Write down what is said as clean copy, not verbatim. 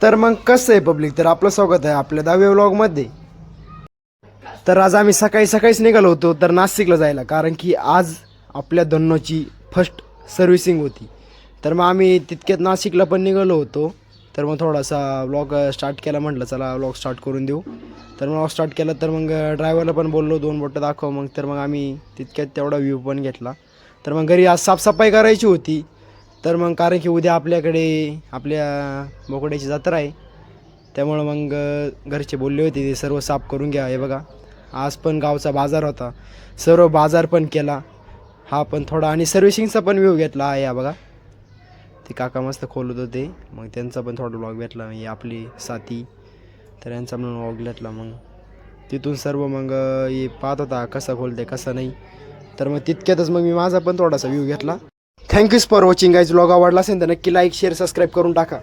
तर मग कसं आहे पब्लिक, तर आपलं स्वागत आहे आपल्या 10व्या व्लॉगमध्ये. तर आज आम्ही सकाळीच निघालो होतो तर नाशिकला जायला, कारण की आज आपल्या धन्नोची फर्स्ट सर्व्हिसिंग होती. तर मग आम्ही तितक्यात नाशिकला पण निघालो होतो. तर मग थोडासा व्लॉग स्टार्ट केला, म्हटलं चला व्लॉग स्टार्ट करून देऊ. तर मग स्टार्ट केला, तर मग ड्रायव्हरला पण बोललो 2 बोटं दाखव. मग तर मग आम्ही तितक्यात तेवढा व्ह्यू पण घेतला. तर मग घरी आज साफसफाई करायची होती. तर मग कारण की उद्या आपल्याकडे आपल्या बोकड्याची जत्रा आहे, त्यामुळं मग घरचे बोलले होते ते सर्व साफ करून घ्या. हे बघा, आज पण गावचा बाजार होता, सर्व बाजार पण केला हा पण थोडा, आणि सर्व्हिसिंगचा पण व्ह्यू घेतला आहे. हा बघा, ते काका मस्त खोलत होते, मग त्यांचा पण थोडा व्लॉग भेटला. ही आपली साथी, तर यांचा पण व्लॉग घेतला. मग तिथून सर्व मग हे पाहत होता कसं खोलते कसं नाही. तर मग तितक्यातच मग मी माझा पण थोडासा व्ह्यू घेतला. थँक्यूज फॉर वॉचिंग गाईज. व्लॉग आवडला असेल तर नक्की लाईक शेअर सबस्क्राईब करून टाका.